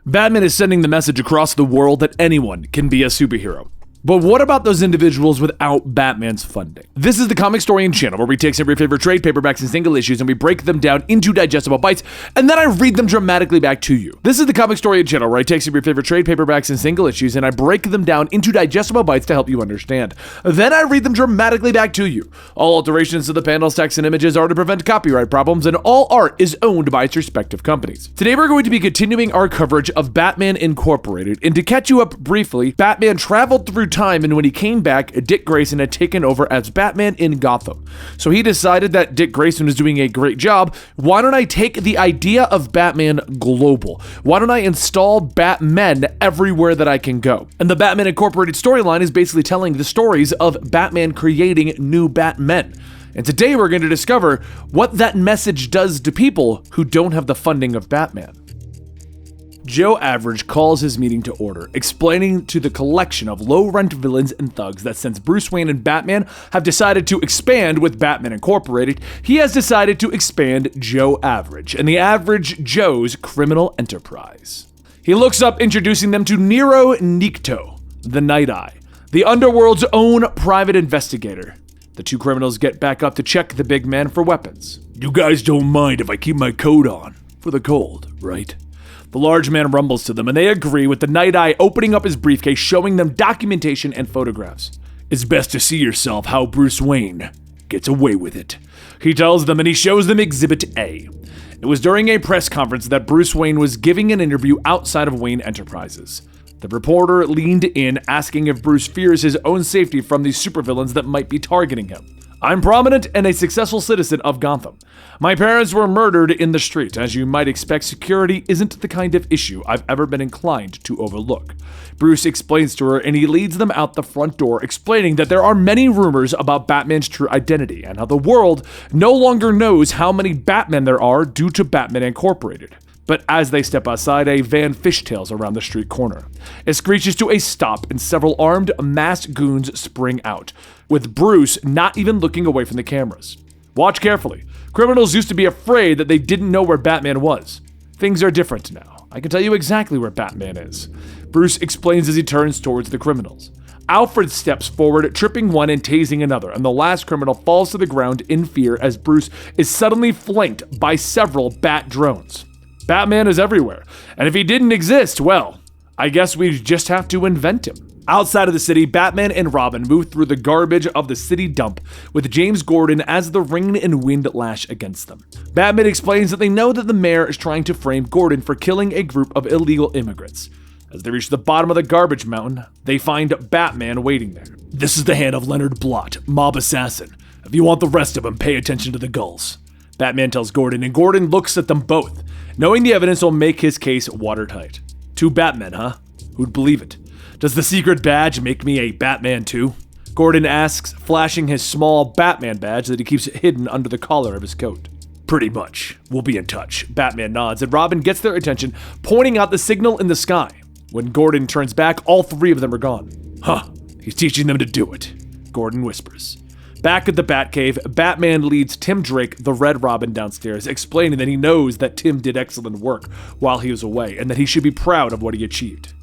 Batman is sending the message across the world that anyone can be a superhero. But what about those individuals without Batman's funding? This is the Comic Historian channel where we take some of your favorite trade paperbacks and single issues and we break them down into digestible bites and then I read them dramatically back to you. This is the Comic Historian channel where I take some of your favorite trade paperbacks and single issues and I break them down into digestible bites to help you understand. Then I read them dramatically back to you. All alterations to the panels, text, and images are to prevent copyright problems, and all art is owned by its respective companies. Today we're going to be continuing our coverage of Batman Incorporated, and to catch you up briefly, Batman traveled through time, and when he came back, Dick Grayson had taken over as Batman in Gotham. So he decided that Dick Grayson was doing a great job. Why don't I take the idea of Batman global? Why don't I install Batmen everywhere that I can go? And the Batman Incorporated storyline is basically telling the stories of Batman creating new Batmen. And today we're going to discover what that message does to people who don't have the funding of Batman. Joe Average calls his meeting to order, explaining to the collection of low-rent villains and thugs that since Bruce Wayne and Batman have decided to expand with Batman Incorporated, he has decided to expand Joe Average and the Average Joe's criminal enterprise. He looks up, introducing them to Nero Nikto, the Night Eye, the underworld's own private investigator. The two criminals get back up to check the big man for weapons. "You guys don't mind if I keep my coat on for the cold, right?" The large man rumbles to them, and they agree, with the Night Eye opening up his briefcase, showing them documentation and photographs. "It's best to see yourself how Bruce Wayne gets away with it," he tells them, and he shows them Exhibit A. It was during a press conference that Bruce Wayne was giving an interview outside of Wayne Enterprises. The reporter leaned in, asking if Bruce fears his own safety from these supervillains that might be targeting him. "I'm prominent and a successful citizen of Gotham. My parents were murdered in the street. As you might expect, security isn't the kind of issue I've ever been inclined to overlook," Bruce explains to her, and he leads them out the front door, explaining that there are many rumors about Batman's true identity and how the world no longer knows how many Batmen there are due to Batman Incorporated. But as they step outside, a van fishtails around the street corner. It screeches to a stop, and several armed, masked goons spring out, with Bruce not even looking away from the cameras. Watch carefully. Criminals used to be afraid that they didn't know where Batman was. Things are different now. I can tell you exactly where Batman is, Bruce explains as he turns towards the criminals. Alfred steps forward, tripping one and tasing another, and the last criminal falls to the ground in fear as Bruce is suddenly flanked by several bat drones. Batman is everywhere, and if he didn't exist, well, I guess we just have to invent him. Outside of the city, Batman and Robin move through the garbage of the city dump, with James Gordon as the rain and wind lash against them. Batman explains that they know that the mayor is trying to frame Gordon for killing a group of illegal immigrants. As they reach the bottom of the garbage mountain, they find Batman waiting there. "This is the hand of Leonard Blott, mob assassin. If you want the rest of them, pay attention to the gulls," Batman tells Gordon, and Gordon looks at them both, knowing the evidence will make his case watertight. "Two Batmen, huh? Who'd believe it? Does the secret badge make me a Batman too?" Gordon asks, flashing his small Batman badge that he keeps hidden under the collar of his coat. "Pretty much. We'll be in touch." Batman nods, and Robin gets their attention, pointing out the signal in the sky. When Gordon turns back, all three of them are gone. "Huh, he's teaching them to do it," Gordon whispers. Back at the Batcave, Batman leads Tim Drake, the Red Robin, downstairs, explaining that he knows that Tim did excellent work while he was away, and that he should be proud of what he achieved.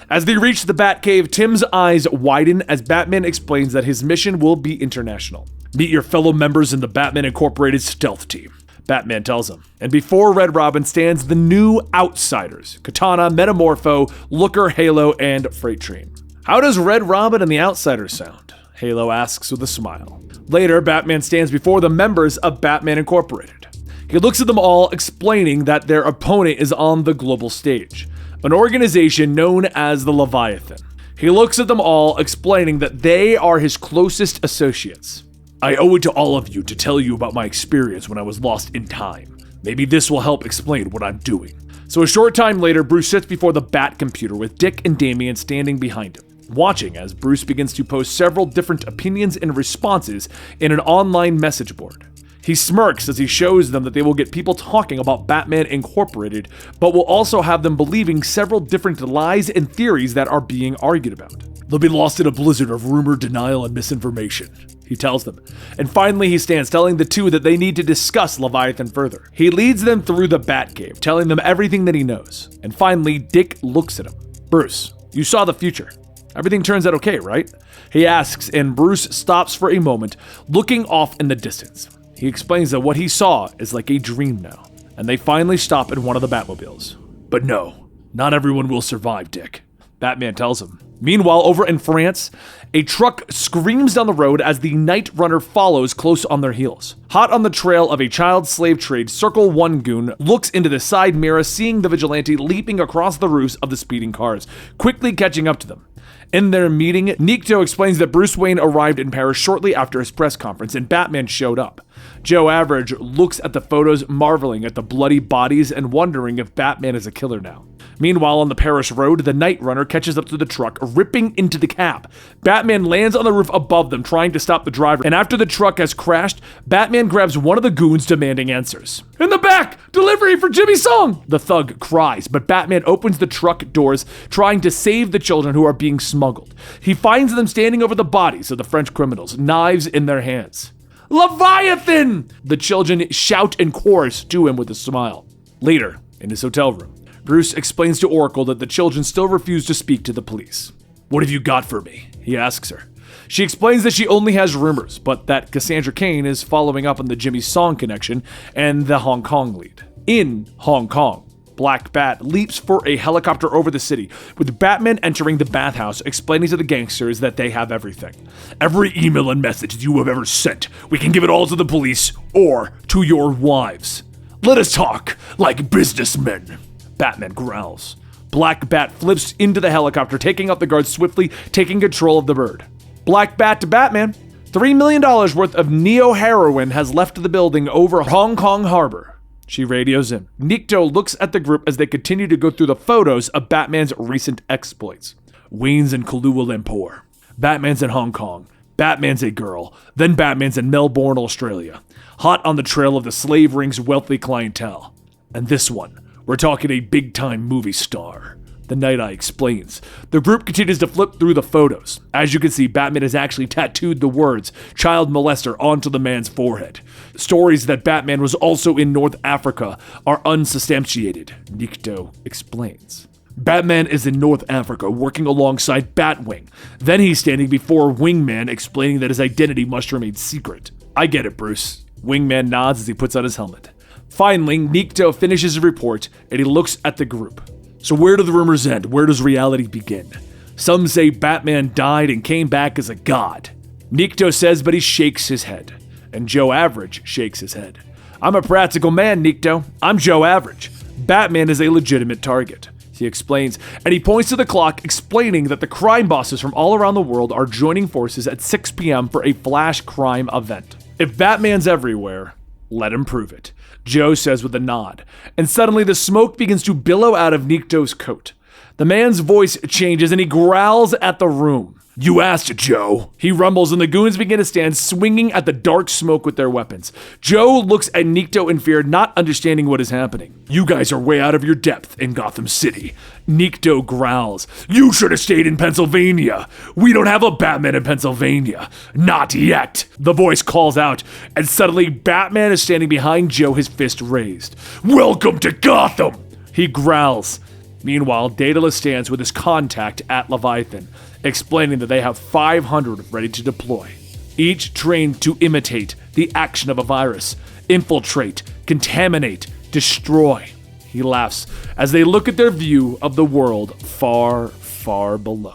As they reach the Batcave, Tim's eyes widen as Batman explains that his mission will be international. "Meet your fellow members in the Batman Incorporated stealth team," Batman tells him. And before Red Robin stands the new Outsiders: Katana, Metamorpho, Looker, Halo, and Freight Train. "How does Red Robin and the Outsiders sound?" Halo asks with a smile. Later, Batman stands before the members of Batman Incorporated. He looks at them all, explaining that their opponent is on the global stage, an organization known as the Leviathan. He looks at them all, explaining that they are his closest associates. "I owe it to all of you to tell you about my experience when I was lost in time. Maybe this will help explain what I'm doing." So a short time later, Bruce sits before the Bat computer with Dick and Damian standing behind him, watching as Bruce begins to post several different opinions and responses in an online message board. He smirks as he shows them that they will get people talking about Batman Incorporated, but will also have them believing several different lies and theories that are being argued about. They'll be lost in a blizzard of rumor, denial, and misinformation, he tells them. And finally, he stands, telling the two that they need to discuss Leviathan further. He leads them through the Batcave, telling them everything that he knows. And finally, Dick looks at him. Bruce, you saw the future. Everything turns out okay, right? He asks, and Bruce stops for a moment, looking off in the distance. He explains that what he saw is like a dream now, and they finally stop in one of the Batmobiles. But no, not everyone will survive, Dick, Batman tells him. Meanwhile, over in France, a truck screams down the road as the Night Runner follows close on their heels. Hot on the trail of a child slave trade, Circle 1 goon looks into the side mirror, seeing the vigilante leaping across the roofs of the speeding cars, quickly catching up to them. In their meeting, Nikto explains that Bruce Wayne arrived in Paris shortly after his press conference and Batman showed up. Joe Average looks at the photos, marveling at the bloody bodies and wondering if Batman is a killer now. Meanwhile, on the Paris road, the Night Runner catches up to the truck, ripping into the cab. Batman lands on the roof above them, trying to stop the driver, and after the truck has crashed, Batman grabs one of the goons, demanding answers. "In the back! Delivery for Jimmy Song!" the thug cries, but Batman opens the truck doors, trying to save the children who are being smuggled. He finds them standing over the bodies of the French criminals, knives in their hands. "Leviathan!" the children shout in chorus to him with a smile. Later, in his hotel room, Bruce explains to Oracle that the children still refuse to speak to the police. "What have you got for me?" he asks her. She explains that she only has rumors, but that Cassandra Cain is following up on the Jimmy Song connection and the Hong Kong lead. In Hong Kong, Black Bat leaps for a helicopter over the city, with Batman entering the bathhouse, explaining to the gangsters that they have everything. "Every email and message you have ever sent, we can give it all to the police or to your wives. Let us talk like businessmen," Batman growls. Black Bat flips into the helicopter, taking out the guards swiftly, taking control of the bird. Black Bat to Batman. $3 million worth of neo-heroin has left the building over Hong Kong Harbor. She radios in. Nikto looks at the group as they continue to go through the photos of Batman's recent exploits. Wayne's in Kuala Lumpur. Batman's in Hong Kong. Batman's a girl. Then Batman's in Melbourne, Australia. Hot on the trail of the slave ring's wealthy clientele. And this one, we're talking a big-time movie star. The Night Eye explains. The group continues to flip through the photos. As you can see, Batman has actually tattooed the words "child molester" onto the man's forehead. Stories that Batman was also in North Africa are unsubstantiated, Nikto explains. Batman is in North Africa working alongside Batwing. Then he's standing before Wingman, explaining that his identity must remain secret. "I get it, Bruce." Wingman nods as he puts on his helmet. Finally, Nikto finishes his report and he looks at the group. "So where do the rumors end? Where does reality begin? Some say Batman died and came back as a god." Nikto says, but he shakes his head. And Joe Average shakes his head. "I'm a practical man, Nikto. I'm Joe Average. Batman is a legitimate target," he explains, and he points to the clock, explaining that the crime bosses from all around the world are joining forces at 6 p.m. for a flash crime event. "If Batman's everywhere, let him prove it," Joe says with a nod, and suddenly the smoke begins to billow out of Nikto's coat. The man's voice changes and he growls at the room. "You asked, Joe," he rumbles, and the goons begin to stand, swinging at the dark smoke with their weapons. Joe looks at Nikto in fear, not understanding what is happening. "You guys are way out of your depth in Gotham City," Nikto growls. "You should have stayed in Pennsylvania. We don't have a Batman in Pennsylvania. Not yet," the voice calls out, and suddenly Batman is standing behind Joe, his fist raised. "Welcome to Gotham," he growls. Meanwhile, Daedalus stands with his contact at Leviathan, explaining that they have 500 ready to deploy, each trained to imitate the action of a virus, infiltrate, contaminate, destroy. He laughs as they look at their view of the world far, far below.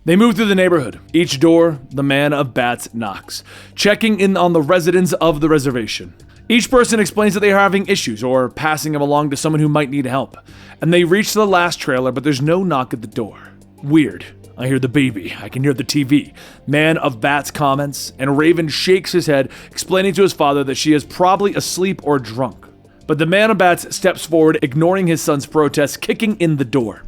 They move through the neighborhood. Each door, the man of bats knocks, checking in on the residents of the reservation. Each person explains that they are having issues or passing them along to someone who might need help, and they reach the last trailer, but there's no knock at the door. "Weird. I hear the baby. I can hear the TV," Man of Bats comments, and Raven shakes his head, explaining to his father that she is probably asleep or drunk. But the Man of Bats steps forward, ignoring his son's protests, kicking in the door.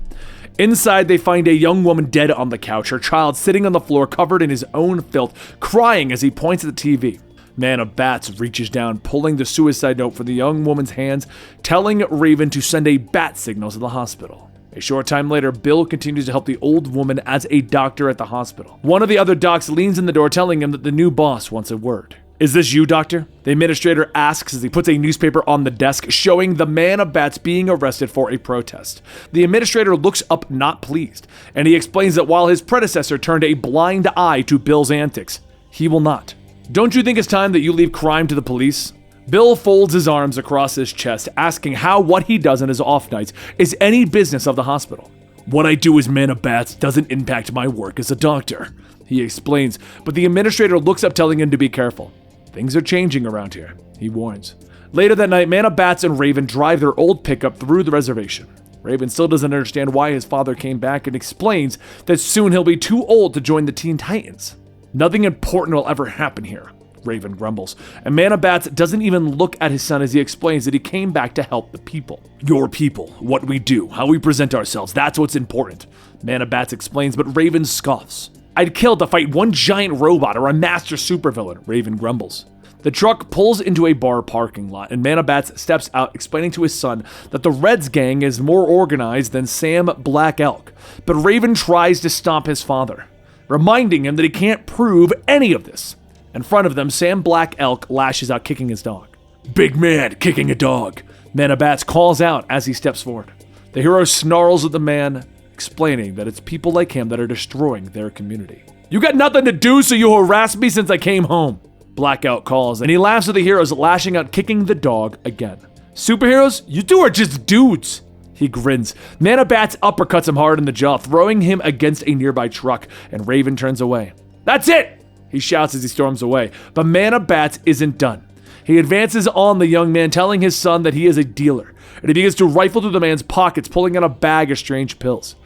Inside, they find a young woman dead on the couch, her child sitting on the floor covered in his own filth, crying as he points at the TV. Man of Bats reaches down, pulling the suicide note from the young woman's hands, telling Raven to send a bat signal to the hospital. A short time later, Bill continues to help the old woman as a doctor at the hospital. One of the other docs leans in the door, telling him that the new boss wants a word. "Is this you, doctor?" the administrator asks as he puts a newspaper on the desk, showing the Man of Bats being arrested for a protest. The administrator looks up, not pleased, and he explains that while his predecessor turned a blind eye to Bill's antics, he will not. "Don't you think it's time that you leave crime to the police?" Bill folds his arms across his chest, asking how what he does on his off nights is any business of the hospital. "What I do as Man of Bats doesn't impact my work as a doctor," he explains, but the administrator looks up, telling him to be careful. "Things are changing around here," he warns. Later that night, Man of Bats and Raven drive their old pickup through the reservation. Raven still doesn't understand why his father came back and explains that soon he'll be too old to join the Teen Titans. "Nothing important will ever happen here," Raven grumbles, and Man of Bats doesn't even look at his son as he explains that he came back to help the people. "Your people, what we do, how we present ourselves, that's what's important," Man of Bats explains, but Raven scoffs. "I'd kill to fight one giant robot or a master supervillain," Raven grumbles. The truck pulls into a bar parking lot, and Man of Bats steps out, explaining to his son that the Reds gang is more organized than Sam Black Elk, but Raven tries to stop his father, reminding him that he can't prove any of this. In front of them, Sam Black Elk lashes out, kicking his dog. "Big man kicking a dog," Man of Bats calls out as he steps forward. The hero snarls at the man, explaining that it's people like him that are destroying their community. "You got nothing to do, so you harassed me since I came home," Black Elk calls, and he laughs at the heroes, lashing out, kicking the dog again. "Superheroes, you two are just dudes," he grins. Man of Bats uppercuts him hard in the jaw, throwing him against a nearby truck, and Raven turns away. "That's it!" he shouts as he storms away, but Man of Bats isn't done. He advances on the young man, telling his son that he is a dealer, and he begins to rifle through the man's pockets, pulling out a bag of strange pills.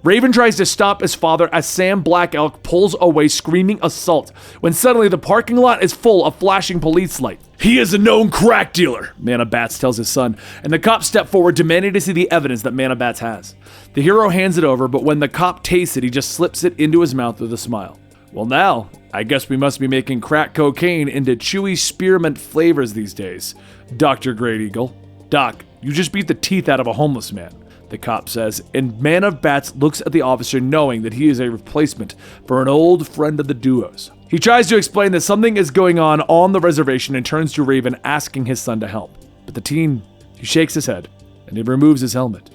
Raven tries to stop his father as Sam Black Elk pulls away, screaming assault, when suddenly the parking lot is full of flashing police lights. "He is a known crack dealer," Man of Bats tells his son, and the cops step forward, demanding to see the evidence that Man of Bats has. The hero hands it over, but when the cop tastes it, he just slips it into his mouth with a smile. "Well now, I guess we must be making crack cocaine into chewy spearmint flavors these days, Dr. Great Eagle." "Doc, you just beat the teeth out of a homeless man," the cop says, and Man of Bats looks at the officer, knowing that he is a replacement for an old friend of the duo's. He tries to explain that something is going on the reservation, and turns to Raven, asking his son to help. But the teen, he shakes his head, and he removes his helmet.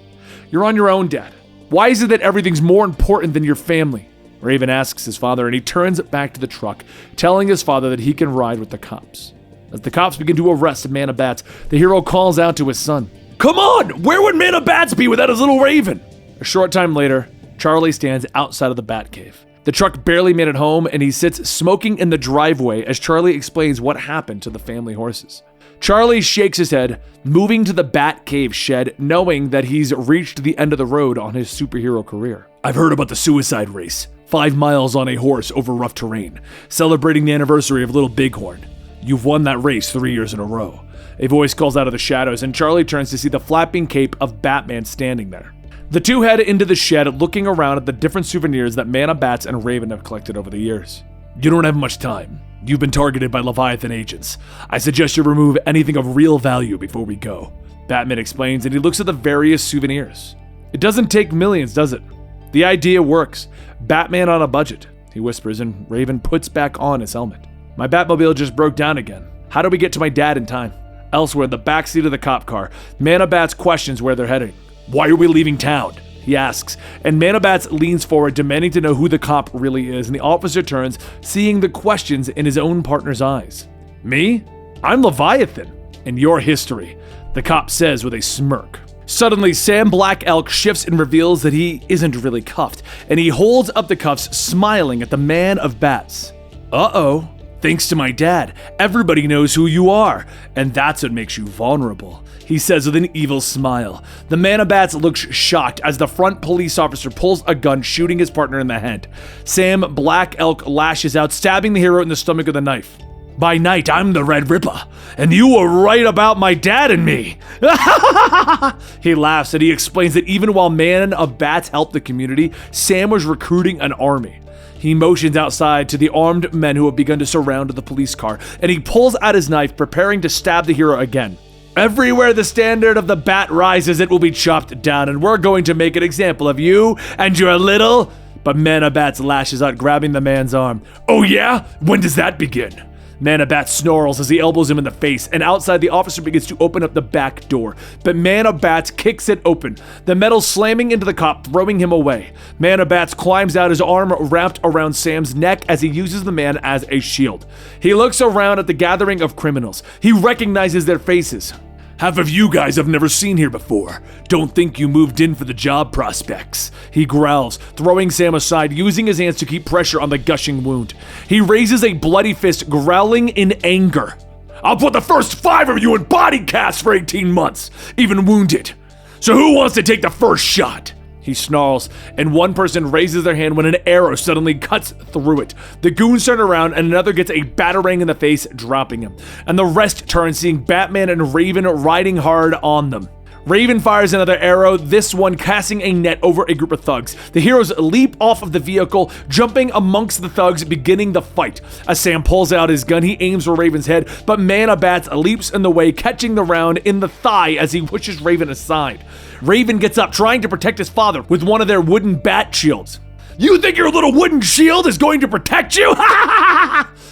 "You're on your own, Dad. Why is it that everything's more important than your family?" Raven asks his father, and he turns back to the truck, telling his father that he can ride with the cops. As the cops begin to arrest Man of Bats, the hero calls out to his son, "Come on! Where would Man of Bats be without his little Raven?" A short time later, Charlie stands outside of the Batcave. The truck barely made it home, and he sits smoking in the driveway as Charlie explains what happened to the family horses. Charlie shakes his head, moving to the Batcave shed, knowing that he's reached the end of the road on his superhero career. "I've heard about the suicide race. 5 miles on a horse over rough terrain, celebrating the anniversary of Little Bighorn. You've won that race 3 years in a row." A voice calls out of the shadows, and Charlie turns to see the flapping cape of Batman standing there. The two head into the shed, looking around at the different souvenirs that Man of Bats and Raven have collected over the years. "You don't have much time. You've been targeted by Leviathan agents. I suggest you remove anything of real value before we go," Batman explains, and he looks at the various souvenirs. "It doesn't take millions, does it? The idea works. Batman on a budget," he whispers, and Raven puts back on his helmet. "My Batmobile just broke down again. How do we get to my dad in time?" Elsewhere, in the backseat of the cop car, Man of Bats questions where they're heading. "Why are we leaving town?" he asks, and Man of Bats leans forward, demanding to know who the cop really is, and the officer turns, seeing the questions in his own partner's eyes. "Me? I'm Leviathan. And your history," the cop says with a smirk. Suddenly, Sam Black Elk shifts and reveals that he isn't really cuffed, and he holds up the cuffs, smiling at the Man of Bats. "Uh-oh. Thanks to my dad, everybody knows who you are, and that's what makes you vulnerable," he says with an evil smile. The Man of Bats looks shocked as the front police officer pulls a gun, shooting his partner in the head. Sam Black Elk lashes out, stabbing the hero in the stomach with a knife. By night, I'm the Red Ripper, and you were right about my dad and me. He laughs and he explains that even while Man of Bats helped the community, Sam was recruiting an army. He motions outside to the armed men who have begun to surround the police car, and he pulls out his knife, preparing to stab the hero again. Everywhere the standard of the bat rises, it will be chopped down, and we're going to make an example of you and your little... But Man of Bats lashes out, grabbing the man's arm. Oh yeah? When does that begin? Man of Bats snarls as he elbows him in the face, and outside the officer begins to open up the back door. But Man of Bats kicks it open, the metal slamming into the cop, throwing him away. Man of Bats climbs out, his arm wrapped around Sam's neck as he uses the man as a shield. He looks around at the gathering of criminals. He recognizes their faces. Half of you guys I've never seen here before. Don't think you moved in for the job prospects. He growls, throwing Sam aside, using his hands to keep pressure on the gushing wound. He raises a bloody fist, growling in anger. I'll put the first 5 of you in body casts for 18 months, even wounded. So who wants to take the first shot? He snarls, and one person raises their hand when an arrow suddenly cuts through it. The goons turn around, and another gets a batarang in the face, dropping him. And the rest turn, seeing Batman and Raven riding hard on them. Raven fires another arrow, this one casting a net over a group of thugs. The heroes leap off of the vehicle, jumping amongst the thugs, beginning the fight. As Sam pulls out his gun, he aims for Raven's head, but Man of Bats leaps in the way, catching the round in the thigh as he pushes Raven aside. Raven gets up, trying to protect his father with one of their wooden bat shields. You think your little wooden shield is going to protect you?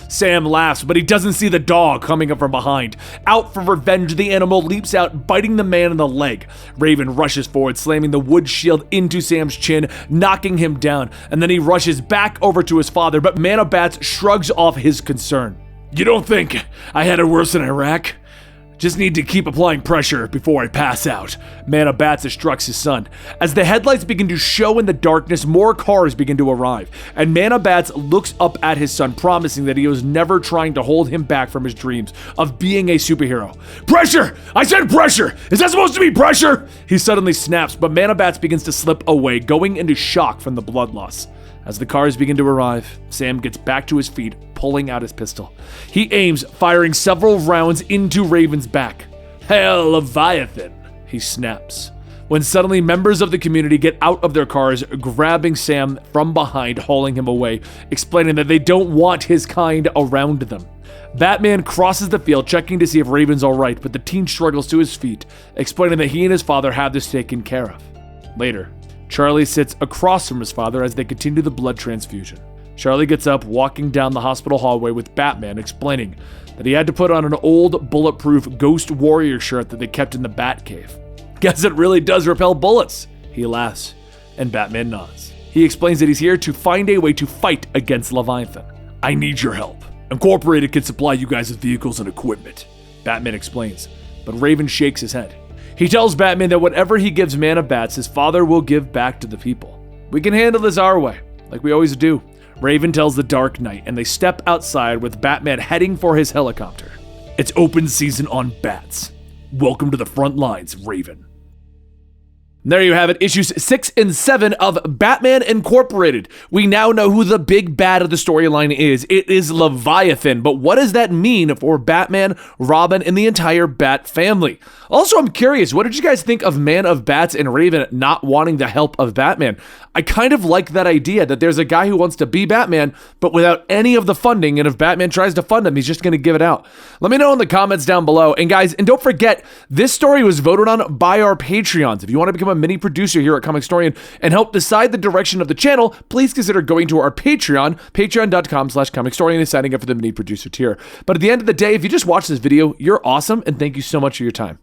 Sam laughs, but he doesn't see the dog coming up from behind. Out for revenge, the animal leaps out, biting the man in the leg. Raven rushes forward, slamming the wood shield into Sam's chin, knocking him down, and then he rushes back over to his father, but Man of Bats shrugs off his concern. You don't think I had it worse in Iraq? Just need to keep applying pressure before I pass out. Man of Bats instructs his son. As the headlights begin to show in the darkness, more cars begin to arrive, and Man of Bats looks up at his son, promising that he was never trying to hold him back from his dreams of being a superhero. Pressure! I said pressure! Is that supposed to be pressure? He suddenly snaps, but Man of Bats begins to slip away, going into shock from the blood loss. As the cars begin to arrive, Sam gets back to his feet, pulling out his pistol. He aims, firing several rounds into Raven's back. Hail, Leviathan, he snaps. When suddenly members of the community get out of their cars, grabbing Sam from behind, hauling him away, explaining that they don't want his kind around them. Batman crosses the field, checking to see if Raven's alright, but the teen struggles to his feet, explaining that he and his father have this taken care of. Later, Charlie sits across from his father as they continue the blood transfusion. Charlie gets up, walking down the hospital hallway with Batman, explaining that he had to put on an old bulletproof Ghost Warrior shirt that they kept in the Batcave. Guess it really does repel bullets. He laughs, and Batman nods. He explains that he's here to find a way to fight against Leviathan. I need your help. Incorporated can supply you guys with vehicles and equipment, Batman explains, but Raven shakes his head. He tells Batman that whatever he gives Man of Bats, his father will give back to the people. We can handle this our way, like we always do. Raven tells the Dark Knight, and they step outside with Batman heading for his helicopter. It's open season on bats. Welcome to the front lines, Raven. And there you have it, issues 6 and 7 of Batman Incorporated. We now know who the big bad of the storyline is. It is Leviathan, but what does that mean for Batman, Robin, and the entire Bat family? Also, I'm curious, what did you guys think of Man of Bats and Raven not wanting the help of Batman? I kind of like that idea that there's a guy who wants to be Batman, but without any of the funding, and if Batman tries to fund him, he's just going to give it out. Let me know in the comments down below. And guys, and don't forget, this story was voted on by our Patreons. If you want to become a mini producer here at Comic Storian and help decide the direction of the channel, please consider going to our Patreon, patreon.com/comicstorian, and signing up for the mini producer tier. But at the end of the day, if you just watched this video, you're awesome, and thank you so much for your time.